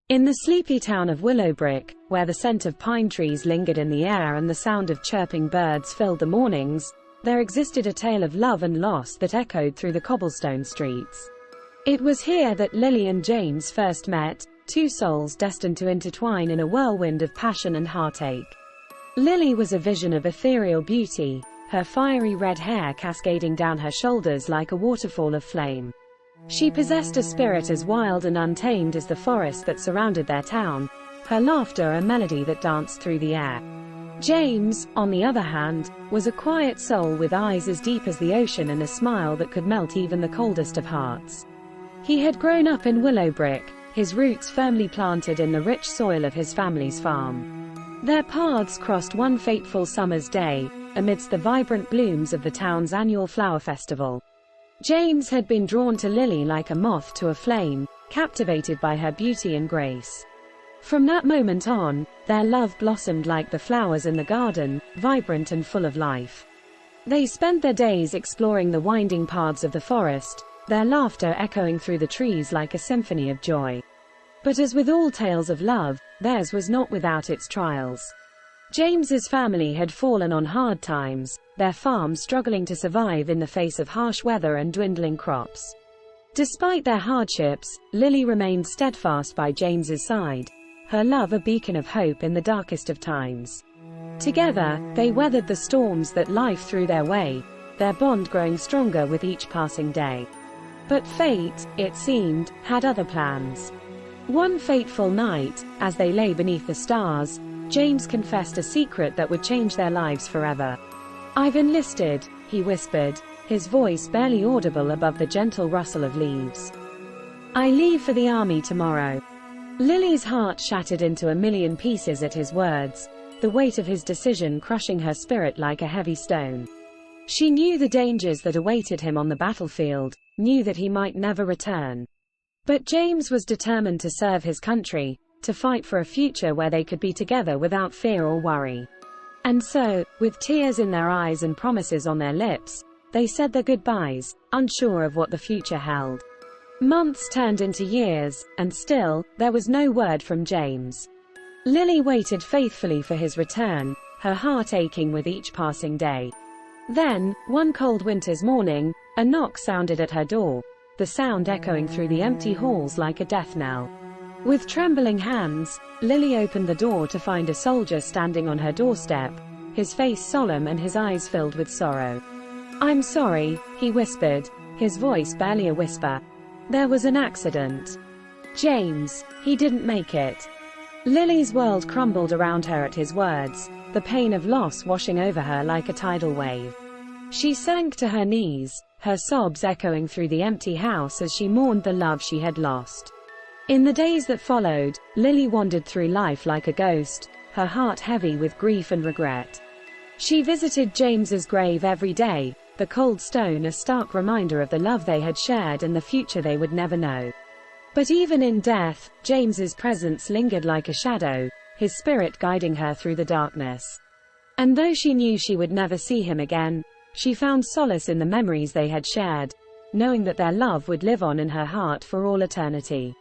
In the sleepy town of Willowbrick, where the scent of pine trees lingered in the air and the sound of chirping birds filled the mornings, there existed a tale of love and loss that echoed through the cobblestone streets. It was here that Lily and James first met, two souls destined to intertwine in a whirlwind of passion and heartache. Lily was a vision of ethereal beauty, her fiery red hair cascading down her shoulders like a waterfall of flame. She possessed a spirit as wild and untamed as the forest that surrounded their town, her laughter a melody that danced through the air. James, on the other hand, was a quiet soul with eyes as deep as the ocean and a smile that could melt even the coldest of hearts. He had grown up in Willowbrick, his roots firmly planted in the rich soil of his family's farm. Their paths crossed one fateful summer's day, amidst the vibrant blooms of the town's annual flower festival. James had been drawn to Lily like a moth to a flame, captivated by her beauty and grace. From that moment on, their love blossomed like the flowers in the garden, vibrant and full of life. They spent their days exploring the winding paths of the forest, their laughter echoing through the trees like a symphony of joy. But as with all tales of love, theirs was not without its trials. James's family had fallen on hard times, their farm struggling to survive in the face of harsh weather and dwindling crops. Despite their hardships, Lily remained steadfast by James's side, her love a beacon of hope in the darkest of times. Together, they weathered the storms that life threw their way, their bond growing stronger with each passing day. But fate, it seemed, had other plans. One fateful night, as they lay beneath the stars, James confessed a secret that would change their lives forever. "I've enlisted," he whispered, his voice barely audible above the gentle rustle of leaves. "I leave for the army tomorrow." Lily's heart shattered into a million pieces at his words, the weight of his decision crushing her spirit like a heavy stone. She knew the dangers that awaited him on the battlefield, knew that he might never return. But James was determined to serve his country, to fight for a future where they could be together without fear or worry. And so, with tears in their eyes and promises on their lips, they said their goodbyes, unsure of what the future held. Months turned into years, and still, there was no word from James. Lily waited faithfully for his return, her heart aching with each passing day. Then, one cold winter's morning, a knock sounded at her door, the sound echoing through the empty halls like a death knell. With trembling hands, Lily opened the door to find a soldier standing on her doorstep, his face solemn and his eyes filled with sorrow. "I'm sorry," he whispered, his voice barely a whisper. "There was an accident. James, he didn't make it." Lily's world crumbled around her at his words, the pain of loss washing over her like a tidal wave. She sank to her knees, her sobs echoing through the empty house as she mourned the love she had lost. In the days that followed, Lily wandered through life like a ghost, her heart heavy with grief and regret. She visited James's grave every day, the cold stone a stark reminder of the love they had shared and the future they would never know. But even in death, James's presence lingered like a shadow, his spirit guiding her through the darkness. And though she knew she would never see him again, she found solace in the memories they had shared, knowing that their love would live on in her heart for all eternity.